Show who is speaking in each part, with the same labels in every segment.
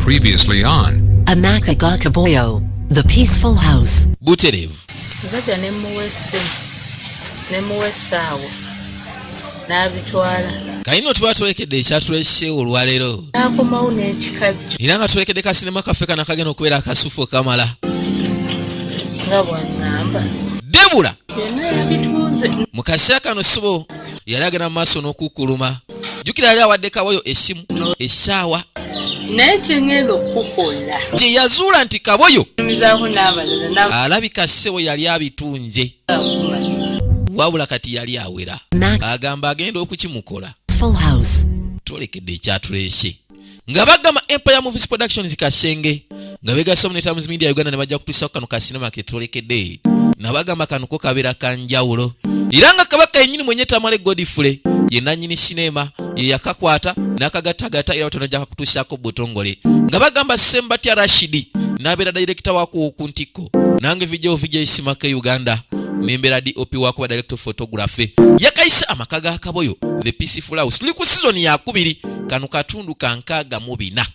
Speaker 1: Previously on
Speaker 2: Amakagakaboyo, the peaceful house.
Speaker 3: Buterevu.
Speaker 4: Nzaja nemuwesaawo n'abitwala.
Speaker 3: Kayino tuba tulekedde ekyatulese olwaleero.
Speaker 4: N'akomawo n'ekikajjo.
Speaker 3: Era nga tulekedde ka sinema kaffe kana kagenda okubeera akasufu kamala.
Speaker 4: Nga bw'aŋŋamba.
Speaker 3: Debula!
Speaker 4: Yenna yabitunze.
Speaker 3: Mu kaseera kano Ssebo yali agenda mu maaso n'okukuluma. Jjukira yali awadde Kaboyo essimu, essaawa.
Speaker 4: Naye kye ngenda okukola.
Speaker 3: Kye yazuula nti Kaboyo
Speaker 4: Ntumizaako n'abalala
Speaker 3: alabika Ssebo yali abitunze. Wabula kati yali awera. Agamba agenda okukimukola.
Speaker 2: Full house.
Speaker 3: Tulekedde ekyatulese. Nga bagamba Empire Movies Productions Kasenge. Nga begasa mu Times Media Uganda ne bajja kutuusa kano ka sinema ke tulekedde. Nabagamba kano ko kabeera kanjawulo. Era nga Kabaka yennyini mwenye Tamale Godfrey ye nannyini sinema ye yakakwata n'akagattagatta era batono ajja kutuusaako Butongole. Nga bagamba Sembatya Rashidi n'abeera director waako ku Ntiko. Nange video Isimaka Uganda nembeera DOP waako ba director photography. Yakayisa amaka ga Kaboyo the peaceful house. Tuli ku season ya 2 kano katundu kankaaga mu 4.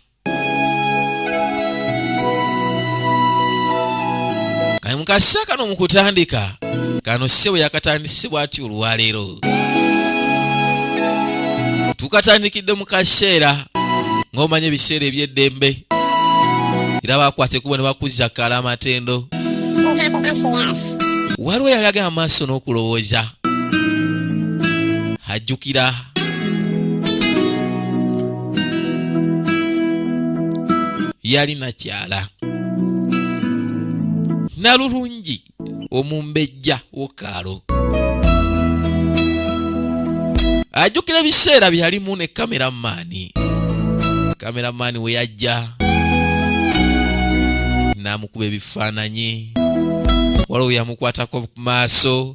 Speaker 3: Mukasa kano mukutandika kano Ssebo yakatandise bw'ati olwaleero. Tukatandikidde mu kaseera ng'omanya ebiseera eby'eddembe era bakwate kubo ne bakuzza kala amatendo. Waliwo yali agenda maaso n'okulowooza ajjukira yali nakyala Nalulungi omumbejja w'okaalo. Ajjukira ebiseera byalimu ne kameramaani we yajja n'amukuba ebifaananyi waliwo yamukwatako ku maaso.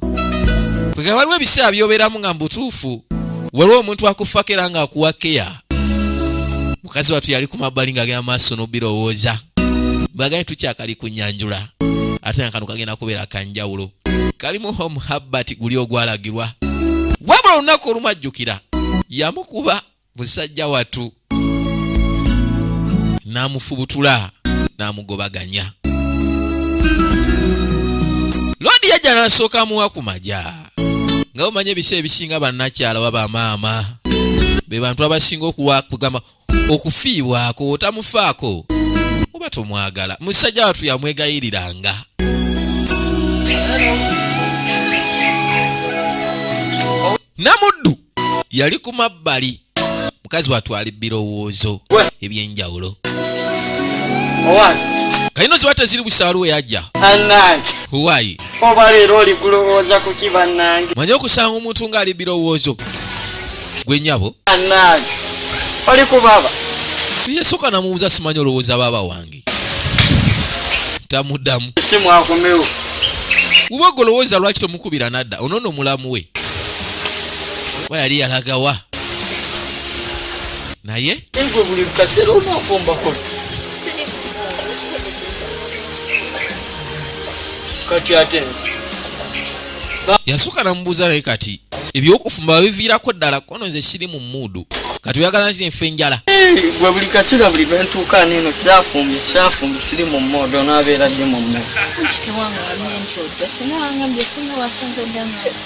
Speaker 3: Kwega waliwo ebiseera by'obeeramu nga mbutuufu waliwo omuntu akufako era ng'akuwa keya. Mukazi wattu yali ku mabbali ng'agenda maaso n'obirowooza baganye tukyakali ku nnyanjula ate nga kano kagenda kubeera kanjawulo kalimu omuhabbati guli ogwalagirwa. Wabula olunaku olumu ajjukira yamukuba musajja wattu n'amufubutula n'amugobaganya. Lodi yajja n'asooka amuwa ku maja nga omanya ebiseera ebisinga bannakyala baba maama be bantu abasinga okugamba okufiibwako otamufaako oba tomwagala. Musajja wattu yamwegayiriranga. Namuddu yali ku mabbali. Mukazi wattu ali birowoozo ebyenjawulo. Kayino ziba teziri busaalu we yajja. Huwayi.
Speaker 5: Oba leero oli kulowooza ku ki bannange?
Speaker 3: Manya okusanga omuntu ng'ali birowoozo. Gwe nnyabo.
Speaker 5: Bannange. Oli ku baba.
Speaker 3: Yesooka namubuuza simanyi olowooza baba wange. Tamuddamu.
Speaker 5: Simu akomewo.
Speaker 3: Uba golowooza lwaki tomukubira nadda onono mulamu we. Wa yali yalagawa. Naye?
Speaker 5: Engwe buli kaseera onaafumbako. Kati ate nze.
Speaker 3: Yasooka namubuuza naye kati ebyokufumba biviirako ddala kono nze siri mu muudu. Kati oyagala nzire nfe njala.
Speaker 5: Gwe buli kaseera buli lwentuuka neno saafumbi siri mu moodo n'abeera dde mu mmere.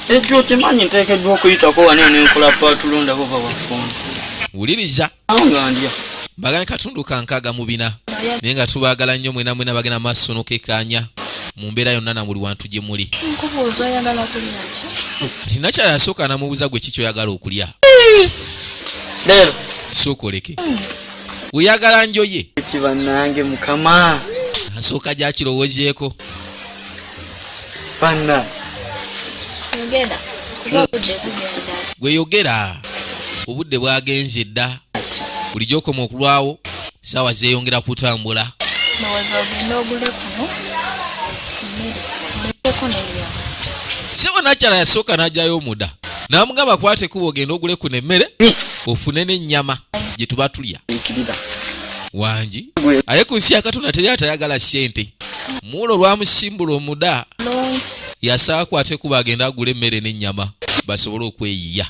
Speaker 5: Ekyo temanyi nteekeddwa okuyitako wano n'enkola paatulondako babafunda.
Speaker 3: Wuliriza.
Speaker 5: Nga ndya.
Speaker 3: Bagane katundu kankaaga mu 4 naye nga tubaagala nnyo mwena mwena bagenda maaso n'okekaanya mu mbeera yonna na buli wantu gye muli. Kati nakyala yasooka namubuuza gwe kiki oyagala okulya.
Speaker 5: Leero.
Speaker 3: Sookoleke. Oyagala njoye.
Speaker 5: Ekibannange mukama.
Speaker 3: Asooka gyakirowoozeeko.
Speaker 5: Banna.
Speaker 3: Gwe yogera. Obudde bwagenze dda. Bulijjo okoma okulwawo saawa zeeyongera kutambula. Ssebo nakyala yasooka n'ajjayo omuda n'amugamba kwate kuba ogenda ogule ku n'emmere ofune n'ennyama gye tuba tulya. Wangi aye ku nsi ya Katonda teri atayagala ssente. Muwulo olwamusimbula omuda yasaba kwate kuba agenda agula emmere n'ennyama basobole okweyiya.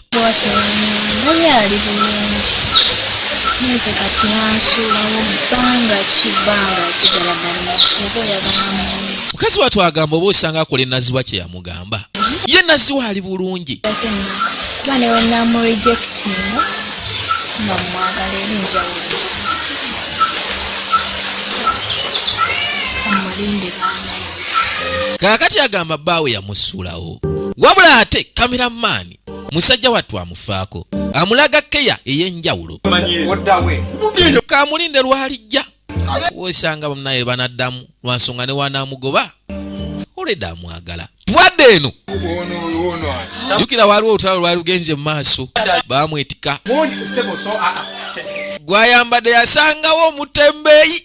Speaker 1: Mwezi kati yansulawo bbanga kigalagala oba oyagala mungi.
Speaker 3: Mukazi wattu agamba oba osanga akola ennaziwa kye yamugamba. Ye naziwa ali bulungi.
Speaker 1: Kuba ne wenamurejectinga nga mwagala eri njawulo. Amulinde baana.
Speaker 3: Kaakati agamba bbaawe yamusuulawo. Wabula ate kameramaani musajja wattu amufaako. Amulaga keya ey'enjawulo. Kamulinde lwalijja. Wosanga naye banaddamu lwansonga ne wanaamugoba. Oleda amwagala. Twadde eno. Jukira waliwo olutalo lwali lugenze mu maaso. Baamwetika. Gwayambadde yasangawo omutembeeyi.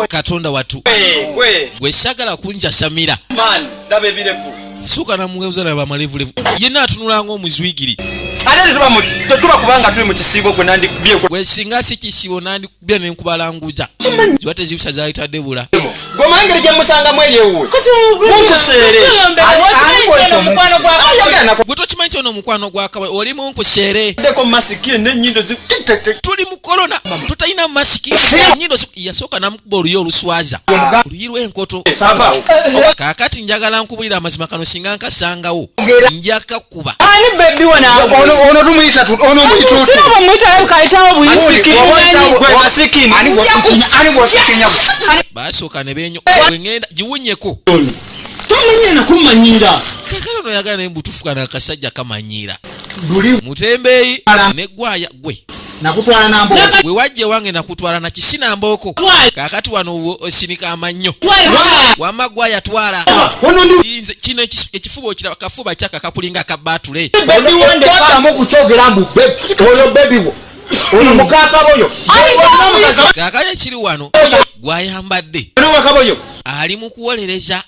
Speaker 3: Katonda wattu. Gwe sagala kunja Samira. Suka namuweza na bamalevulevu. Yenna atunula ng'omuzwigiri.
Speaker 6: Tetuba kubanga tuli mu kisiibo gwe nandikubye
Speaker 3: gwe singa si kisibo nandikubye ne nkubalanguza. Ziwate zibusa zayita Debula.
Speaker 6: Gwe mangere gye musanga mweli ewuwe. Munkuseere.
Speaker 3: Gwe tokimanyi nti ono omukwano gwa Kaboyo oli munkuseere.
Speaker 6: Ndeko masiki n'ennyindo
Speaker 3: tuli mu korona tutalina masiki. Ennyindo yasooka namukuba oluyi oluswaza. Oluyi lw'enkoto. Kaakati njagala nkubulira amazima kano singa nkasangawo. Njakakuba.
Speaker 4: Ani bebi wana.
Speaker 6: Ono tumuyita ono muyita.
Speaker 4: Sina bamuyita ukaitawo buyisiki.
Speaker 6: Gwe masiki. Ani bwosikinya.
Speaker 3: Basooka ne benyo. Gwe ngenda giwunyeko.
Speaker 6: Tomenye na kumanyira.
Speaker 3: Kakalo no yagana embutufuka na kasajja kamanyira. Mutembeeyi ne gwaya gwe.
Speaker 6: Nakutwala nambo.
Speaker 3: Gwe wajje wange nakutwala na kisina mboko. Kakati wano osinika amannyo. Wamagwa yatwala. Kino ekifuba okira kafuba kyaka kakulinga kabatule.
Speaker 6: Bebi wonde kwatamu kuchogera mbu oyo bebi wo. Ono mukaka boyo.
Speaker 3: Kakale kiri wano gwayambadde.
Speaker 6: Ono Kaboyo.
Speaker 3: Ali mu kuwolereza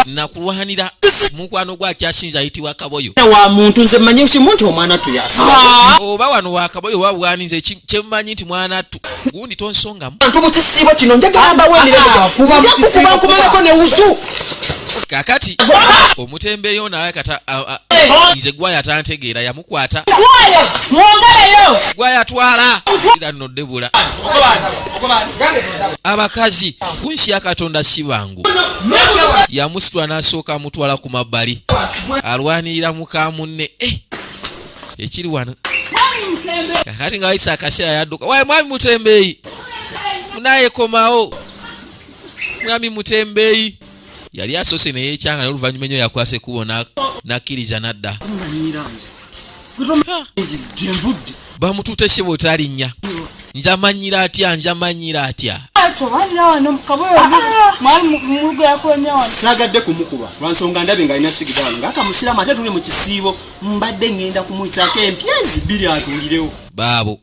Speaker 3: na kulwanira mukwano gwa kyasinza ayitibwa Kaboyo.
Speaker 6: Wa muntu nze manye kimuntu omwana tuyasa.
Speaker 3: Oba wano wa Kaboyo wabwanize kyemmanyi nti mwana tu. Gundi tonsongamu.
Speaker 6: Ntu mu kisiibo kino njagala mbawe kuba mu kisiibo kubalako ne wusu.
Speaker 3: Kakati omutembeeyo naye kata nze gwaya atantegeera yamukwata.
Speaker 4: Mwongaleyo.
Speaker 3: Gwaya twala. Ira no Debula. Abakazi kunsi ya Katonda si bangu. Yamusitula n'asooka amutwala ku mabbali. Alwanirira muka munne. Ekiri wano. Kakati nga wayisa akaseera yadduka. Wayi mwami Mutembeeyi. Munaye komawo. Mwami Mutembeeyi. Yali asoose ne yeekyanga n'oluvannyuma ennyo yakwasa ekkubo n'akkiriza n'adda. Bamutuute ssebo otalinnya. Njamanyira atya.
Speaker 4: Tobadde wano Kaboyo mwali mugera kulemya wano.
Speaker 6: Nagadde kumukuba lwansonga ndabe nga alina sigitano ng'akamusiramu ate tuli mu kisiibo mbadde ngenda kumuyisaako empyezi bbiri atuulirewo.
Speaker 3: Baabo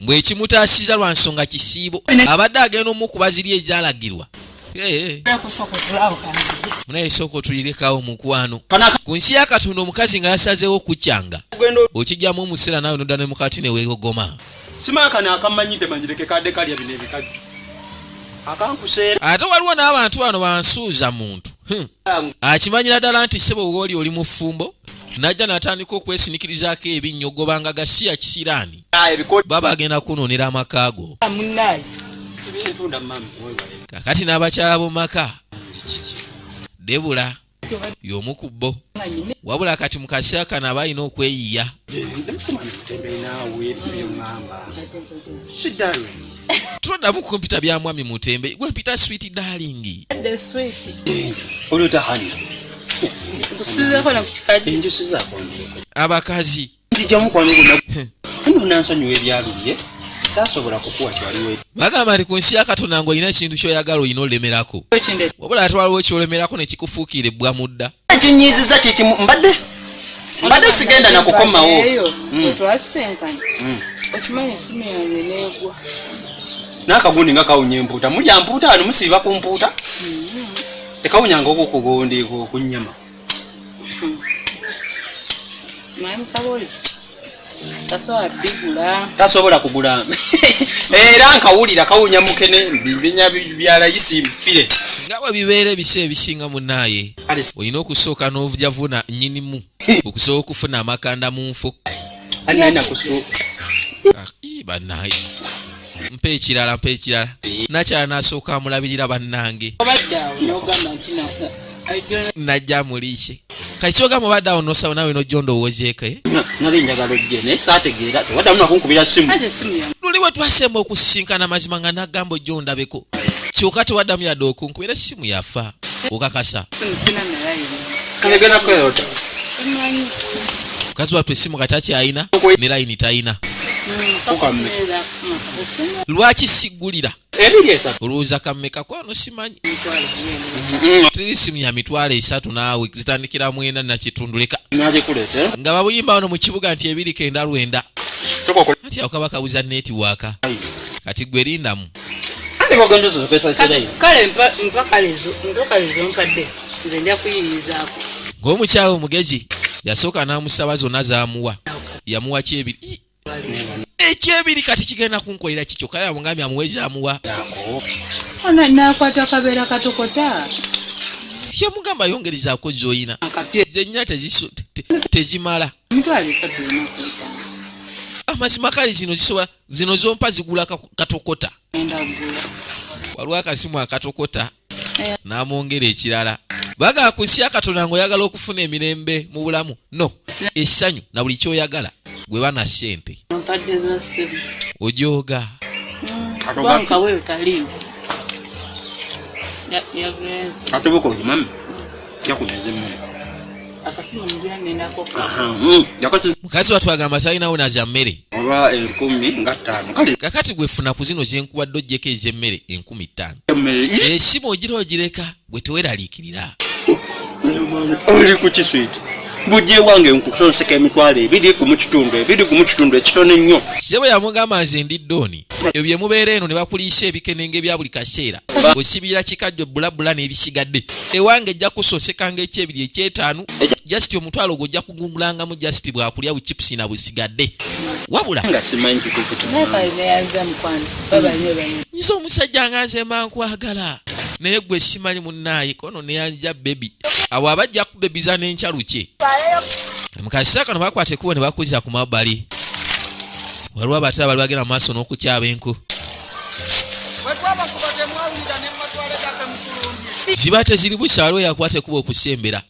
Speaker 3: mbwe ekimutaasiza lwansonga kisiibo abadde agenda omukuba ziri ekyalagirwa. Munaye sooka otulirekawo mukwano. Ku nsi ya Katonda omukazi nga yasazeewo kukyanga okijjamu omuseera nawe nodda ne mukati ne weegogoma.
Speaker 6: Simakana akamanyidde manyireke kadde kalya bino ebikajjo. Akankuseera.
Speaker 3: Ate waliwo n'abantu bano bansuuza muntu. Akimanyira ddala nti ssebo wooli oli mu ffumbo najja n'atandika okwesinikirizaako ebinnyo gobanga gasiya kisiraani. Baba agenda kunoonera amaka go.
Speaker 4: Munnaye.
Speaker 3: Kakati n'abakyala b'omaka. Debula y'omu ku bo. Wabula kati mu kaseera kano aba alina okweyiya. Tuloddamu kompyuta bya mwami Mutembeeyi. Gwe mpita sweet darling.
Speaker 4: The sweet.
Speaker 6: Oluta hani.
Speaker 4: Kusizako na kuchikaji.
Speaker 6: Enjusi zaako.
Speaker 3: Abakazi.
Speaker 6: Njija mukwano gonna. Kuno nansonyiwa ebyaluye. Saasobola kukuwa kyaliwe.
Speaker 3: Bagamba nti ku nsi ya Katonda ng'olina ekintu ky'oyagala olina olemerako. Wabula ate waliwo ky'olemerako ne kikufuukira ebbwa mudda.
Speaker 6: Ekinyiiziza kye kimu mbadde sigenda na kukomawo.
Speaker 4: Twasenkana. Okimanyi esimu yange neegwa.
Speaker 6: N'akagundi nga kawunya empuuta. Mulya mpuuta wano musiiba ku mpuuta. Tekawunyanga okukugondi ku nnyama.
Speaker 4: Mayi Kaboyo. Tasobola kugula.
Speaker 6: Tasobola kugula. era nkawulira kawunya mukene bibinya bya layisi mpire
Speaker 3: nga bwe bibeera ebiseera ebisinga munaaye olina okusooka n'ovujavuna nnyinimu okusobola okufuna amakanda mu nfu bannaaye mpa ekirala nakyala n'asooka amulabirira bannange najja muliise kati kyogamba obadde awo nosaba nawe nojja ondowoozeeko
Speaker 6: nali njagala ojje naye saategeera tewaddamu nakunkubira simu
Speaker 3: luli bwe twasemba okusisinkana mazima nga nagamba ojja ondabeko kyokka tewaddamu yadde okunkubira simu yafa okakasa mukazi wattu essimu kati akyayina ne layini tayina lwaki siggulira olowooza kammeka kwano simanyi teri simu ya 3 naawe zitandikira 9 na kitundu leka nga babuyimba wano mu kibuga nti 299 anti awo kaba kabuza netiwaaka kati gwe lindamu
Speaker 4: kale mpakalezo mpadde nze nja kuyirizaako
Speaker 3: ng'omukyalo omugezi yasooka n'amusaba zonna z'amuwa yamuwa kyebiri ekyebiri kati kigenda kunkolera kikyo kale amugambye amuwezi amuwa
Speaker 4: ona nakwata kabeera katokota
Speaker 3: yamugamba yongerezaako zoyina zenyina tezimala amazima kale zino zompa zigula katokota waliwo akasimu akatokota n'amwongera ekirala baga kusya katonda ng'oyagala okufuna emirembe mu bulamu no essanyu na buli kyoyagala gwe bana ssente ojooga mukazi watwagamba talinawo naza mmere kakati gwefuna ku zino zenkuwadde ojjeko ez'emmere 5,000 esimu ogira ogireka gwe teweraliikirira
Speaker 6: oli ku kiswiti bujje wange nkusonseka emitwalo 2 mu kitundu ekitono ennyo
Speaker 3: sebo yamugamba nze ndi ddooni ebyo bye mubeera eno ne bakuliisa ebikenenge bya buli kaseera osibira kikajjo bulabula n'ebisigadde ewange ejja kusonsekanga ekyebiri eky'etaano jasiti omutwalo ogwo ojja kugungulangamu jasiti bwakulya buchipusi na busigadde wabula
Speaker 6: nga simanyi
Speaker 3: nyiza omusajja nga nze mba nkwagala naye gwe simanyi munnaaye kono neyanja bebi awo abajja kubebiza n'enkyalu kye mu kaseera kano bakwata ekkubo ne bakuziza ku mabbali waliwo abatala bali bagenda mu maaso n'okukyaba enku ziba teziri busa waliwo yakwata ekkubo okusembera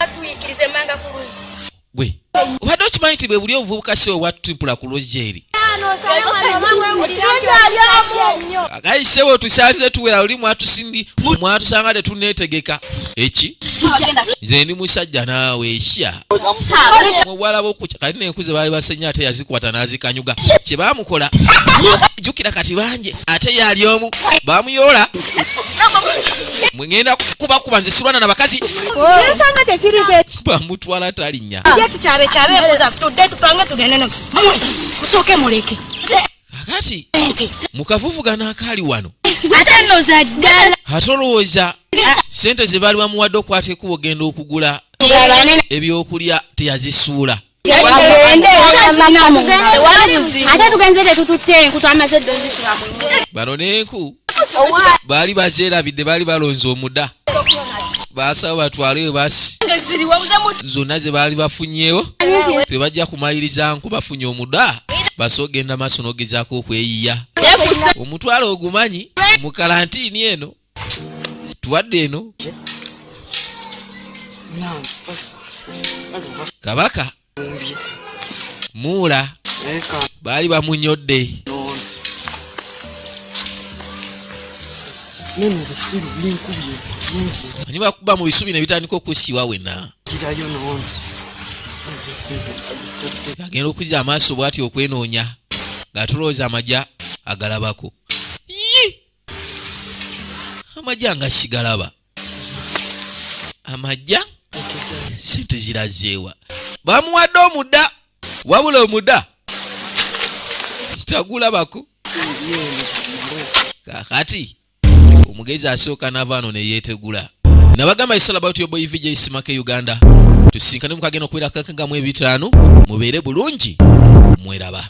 Speaker 3: gwe obadde okimanyi nti bwe buli ovubuka se owattimpula ku lozeri akayisebo otusanze tuwera luli mwatusanga tetuneetegeka eki nze ndi musajja naawe esya mubwalaba okukya kati n'enkuze baali basenya ate yazikwata n'azikanyuga kye baamukola jjukira kati banje ate yali omu baamuyoola mwegenda kubakuba nze sirwana na bakazi bamutwala talinnya kakati mukavuvugana akaali wano ate olowooza sente ze baali bamuwadde okwata ekkubo ogenda okugula ebyokulya teyazisuula bano n'enku baali bazeerabidde baali balonze omuda basaba batwaleyo basi zonna ze baali bafunyeewo tebajja kumaliriza nku bafunye omuda basi ogenda maaso n'ogezaako okweyiya omutwalo ogumanyi mu kalantiini eno tuwadde eno kabaka muula baali bamunyodde ani bakuba mu bisubi ne bitandika okussiwa wena agenda okuzza amaaso bw'ati okwenoonya ng'atulowooza amagya agalabako amagya nga sigalaba amagya sente zirazeewa bamuwadde omudda wabula omudda tagulabako kakati omugezi asooka n'avaano ne yeetegula nabagamba isala about your boy VJ Simake Uganda tusisinkane mukagenda okubeera kakangamu 5 mubeere bulungi mweraba